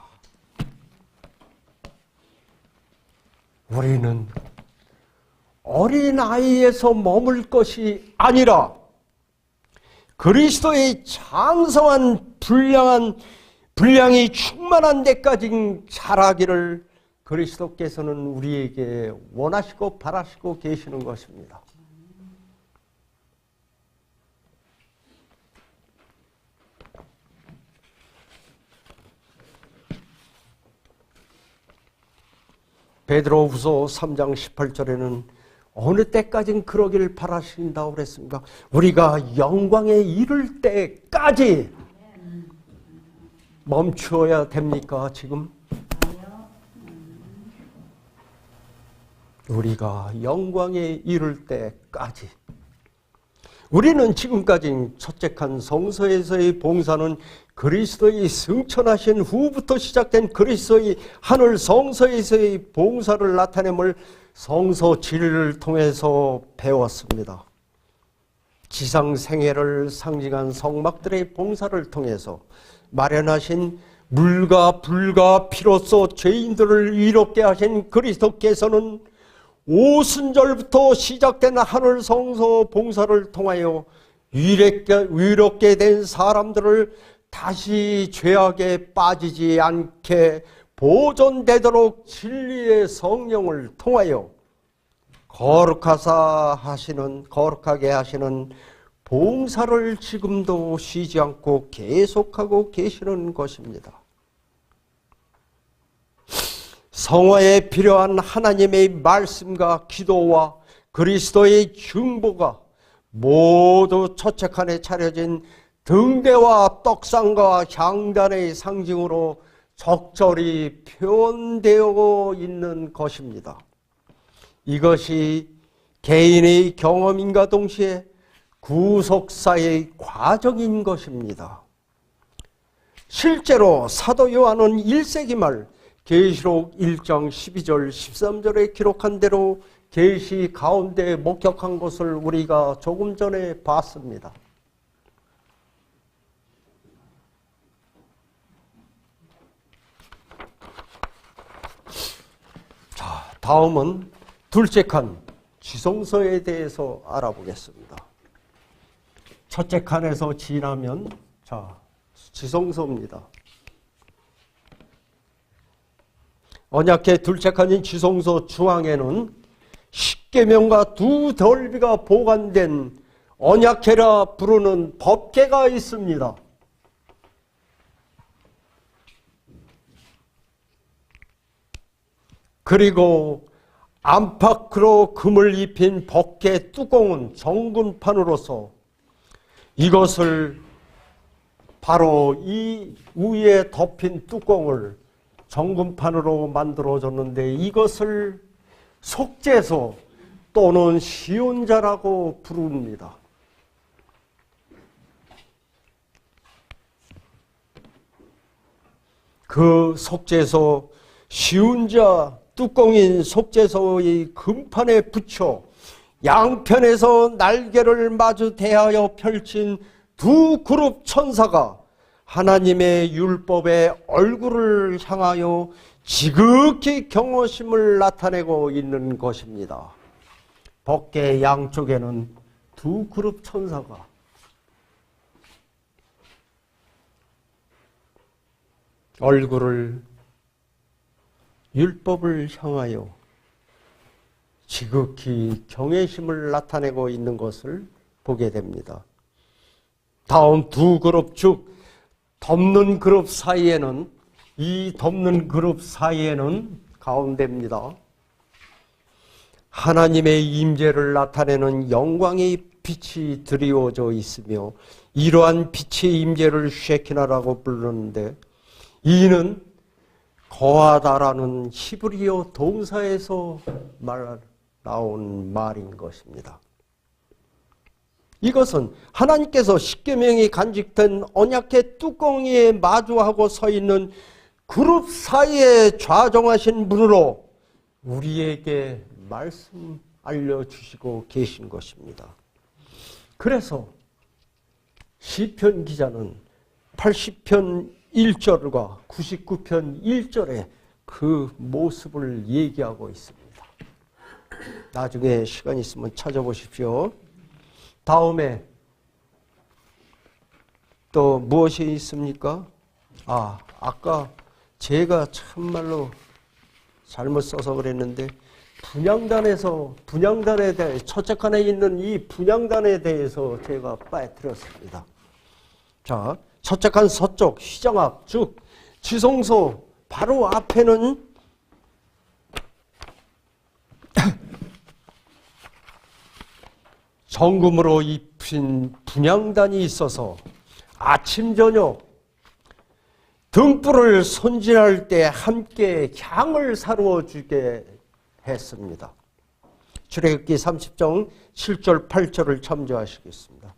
우리는 어린아이에서 머물 것이 아니라 그리스도의 장성한 분량이 충만한 데까지 자라기를 그리스도께서는 우리에게 원하시고 바라시고 계시는 것입니다. 베드로후서 3장 18절에는 어느 때까지 그러기를 바라신다고 그랬습니까? 우리가 영광에 이를 때까지 멈추어야 됩니까? 지금? 우리가 영광에 이를 때까지. 우리는 지금까지 첫째 칸 성서에서의 봉사는 그리스도의 승천하신 후부터 시작된 그리스도의 하늘 성서에서의 봉사를 나타냄을 성서 진리를 통해서 배웠습니다. 지상 생애를 상징한 성막들의 봉사를 통해서 마련하신 물과 불과 피로써 죄인들을 의롭게 하신 그리스도께서는 오순절부터 시작된 하늘 성서 봉사를 통하여 의롭게 된 사람들을 다시 죄악에 빠지지 않게 보존되도록 진리의 성령을 통하여 거룩하게 하시는 봉사를 지금도 쉬지 않고 계속하고 계시는 것입니다. 성화에 필요한 하나님의 말씀과 기도와 그리스도의 중보가 모두 처책칸에 차려진 등대와 떡상과 향단의 상징으로 적절히 표현되어 있는 것입니다. 이것이 개인의 경험인과 동시에 구속사의 과정인 것입니다. 실제로 사도 요한은 1세기 말 계시록 1장 12절 13절에 기록한 대로 계시 가운데 목격한 것을 우리가 조금 전에 봤습니다. 자, 다음은 둘째 칸 지성서에 대해서 알아보겠습니다. 첫째 칸에서 지나면 지성서입니다. 언약궤 둘째 칸인 지성소 중앙에는 십계명과 두 덜비가 보관된 언약궤라 부르는 법궤가 있습니다. 그리고 안팎으로 금을 입힌 법궤 뚜껑은 정금판으로서 이것을 바로 이 위에 덮인 뚜껑을 정금판으로 만들어졌는데 이것을 속죄소 또는 시온자라고 부릅니다. 그 속죄소 시온자 뚜껑인 속죄소의 금판에 붙여 양편에서 날개를 마주 대하여 펼친 두 그룹 천사가 하나님의 율법의 얼굴을 향하여 지극히 경외심을 나타내고 있는 것입니다. 법궤 양쪽에는 두 그룹 천사가 얼굴을 율법을 향하여 지극히 경외심을 나타내고 있는 것을 보게 됩니다. 다음 두 그룹 즉 덮는 그룹 사이에는 가운데입니다. 하나님의 임재를 나타내는 영광의 빛이 드리워져 있으며 이러한 빛의 임재를 쉐키나라고 부르는데 이는 거하다라는 히브리어 동사에서 나온 말인 것입니다. 이것은 하나님께서 십계명이 간직된 언약궤 뚜껑이에 마주하고 서 있는 그룹 사이에 좌정하신 분으로 우리에게 말씀 알려주시고 계신 것입니다. 그래서 시편 기자는 80편 1절과 99편 1절에 그 모습을 얘기하고 있습니다. 나중에 시간 있으면 찾아보십시오. 다음에 또 무엇이 있습니까? 아까 제가 참말로 잘못 써서 그랬는데 분향단에 대해 첫째 칸에 있는 이 분향단에 대해서 제가 빠뜨렸습니다. 자, 첫째 칸 서쪽 휘장 앞, 즉 지성소 바로 앞에는 정금으로 입힌 분향단이 있어서 아침 저녁 등불을 손질할 때 함께 향을 사루어 주게 했습니다. 출애굽기 30장 7절 8절을 참조하시겠습니다.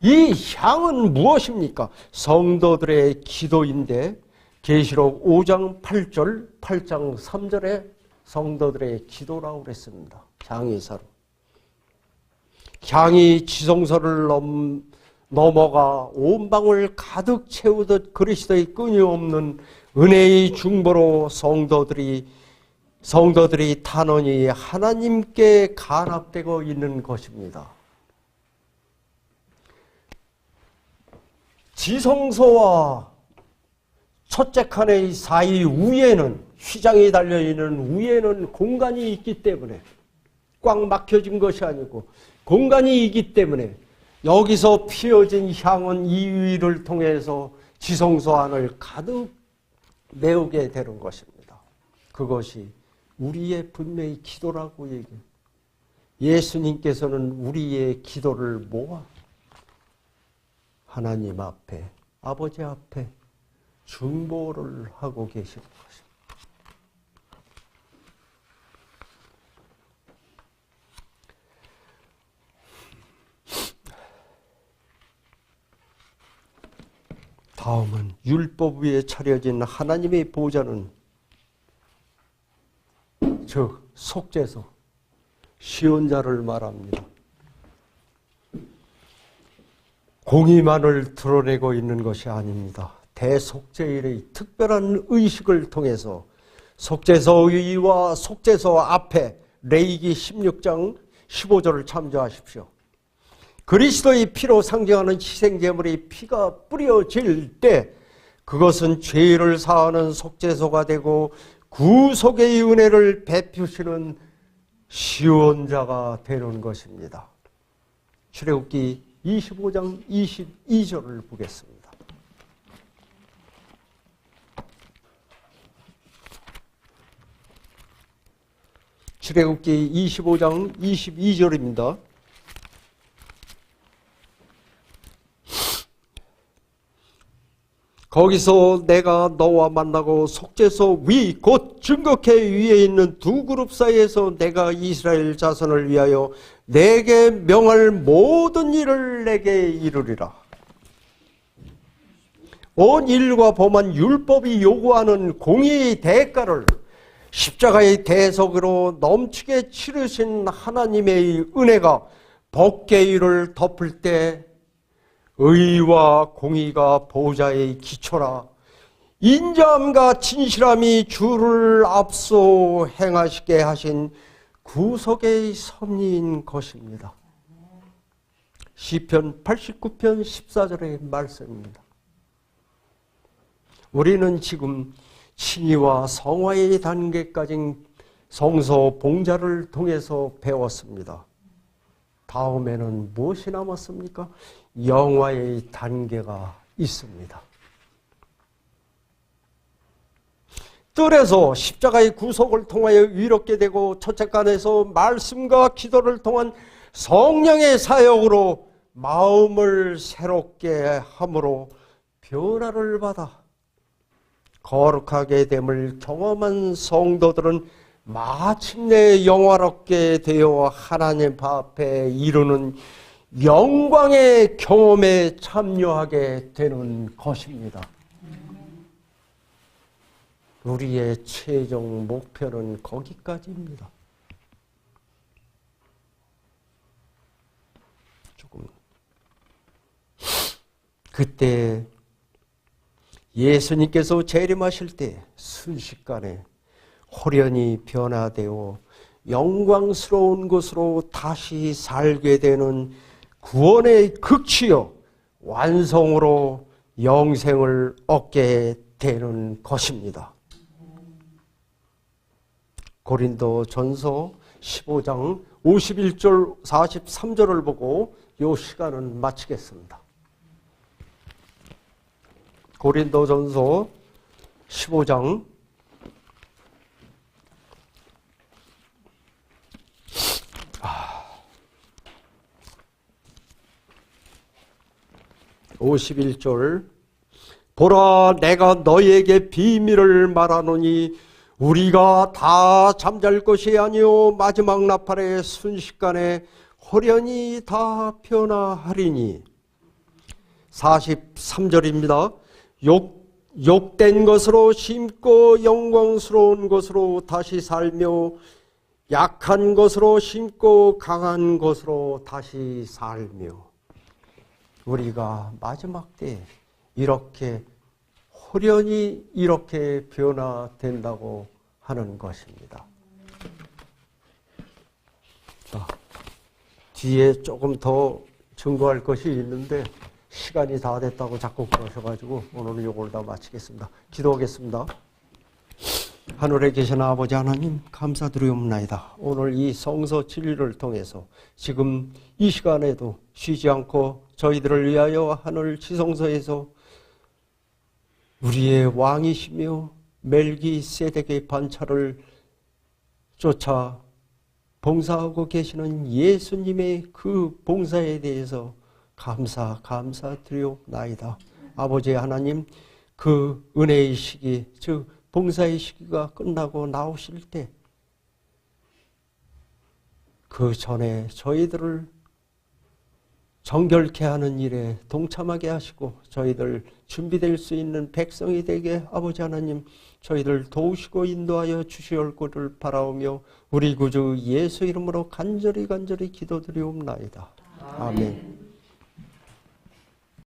이 향은 무엇입니까? 성도들의 기도인데 계시록 5장 8절 8장 3절에 성도들의 기도라고 그랬습니다. 향이 사루. 향이 지성소를 넘어가 온 방을 가득 채우듯 그리스도의 끊임없는 은혜의 중보로 성도들이 탄원이 하나님께 간합되고 있는 것입니다. 지성소와 첫째 칸의 사이 위에는, 휘장이 달려있는 위에는 공간이 있기 때문에, 꽉 막혀진 것이 아니고 공간이 있기 때문에 여기서 피어진 향은 이 위를 통해서 지성소 안을 가득 메우게 되는 것입니다. 그것이 우리의 분명히 기도라고 얘기해요. 예수님께서는 우리의 기도를 모아 하나님 앞에, 아버지 앞에 중보를 하고 계시는 것입니다. 다음은 율법 위에 차려진 하나님의 보좌는 즉 속죄소, 시온자를 말합니다. 공의만을 드러내고 있는 것이 아닙니다. 대속죄일의 특별한 의식을 통해서 속죄소 위와 속죄소 앞에 레위기 16장 15절을 참조하십시오. 그리스도의 피로 상징하는 희생제물의 피가 뿌려질 때 그것은 죄를 사하는 속죄소가 되고 구속의 은혜를 베푸시는 시온자가 되는 것입니다. 출애굽기 25장 22절을 보겠습니다. 출애굽기 25장 22절입니다. 거기서 내가 너와 만나고 속죄소 위 곧 증거회 위에 있는 두 그룹 사이에서 내가 이스라엘 자손을 위하여 내게 명할 모든 일을 내게 이루리라. 온 인류가 범한 율법이 요구하는 공의의 대가를 십자가의 대속으로 넘치게 치르신 하나님의 은혜가 법계율을 덮을 때 의와 공의가 보좌의 기초라 인자함과 진실함이 주를 앞서 행하시게 하신 구속의 섭리인 것입니다. 시편 89편 14절의 말씀입니다. 우리는 지금 칭의와 성화의 단계까지 성서 봉자를 통해서 배웠습니다. 다음에는 무엇이 남았습니까? 영화의 단계가 있습니다. 뜰에서 십자가의 구속을 통하여 위롭게 되고 첫째간에서 말씀과 기도를 통한 성령의 사역으로 마음을 새롭게 함으로 변화를 받아 거룩하게 됨을 경험한 성도들은 마침내 영화롭게 되어 하나님 앞에 이루는 영광의 경험에 참여하게 되는 것입니다. 우리의 최종 목표는 거기까지입니다. 조금 그때 예수님께서 재림하실 때 순식간에 호련히 변화되어 영광스러운 것으로 다시 살게 되는 구원의 극치요 완성으로 영생을 얻게 되는 것입니다. 고린도 전서 15장 51절 43절을 보고 이 시간은 마치겠습니다. 고린도 전서 15장 51절 보라 내가 너희에게 비밀을 말하노니 우리가 다 잠잘 것이 아니요 마지막 나팔의 순식간에 호련히 다 변화하리니 43절입니다. 욕된 것으로 심고 영광스러운 것으로 다시 살며 약한 것으로 심고 강한 것으로 다시 살며 우리가 마지막 때 이렇게 호련히 이렇게 변화된다고 하는 것입니다. 뒤에 조금 더 증거할 것이 있는데 시간이 다 됐다고 자꾸 그러셔가지고 오늘은 요걸 다 마치겠습니다. 기도하겠습니다. 하늘에 계신 아버지 하나님 감사드리옵나이다. 오늘 이 성서 진리를 통해서 지금 이 시간에도 쉬지 않고 저희들을 위하여 하늘 지성소에서 우리의 왕이시며 멜기세덱의 반차를 쫓아 봉사하고 계시는 예수님의 그 봉사에 대해서 감사드리옵나이다. 아버지 하나님, 그 은혜의 시기, 즉 봉사의 시기가 끝나고 나오실 때 그 전에 저희들을 정결케 하는 일에 동참하게 하시고 저희들 준비될 수 있는 백성이 되게 아버지 하나님 저희들 도우시고 인도하여 주시올 것을 바라오며 우리 구주 예수 이름으로 간절히 기도드리옵나이다. 아멘.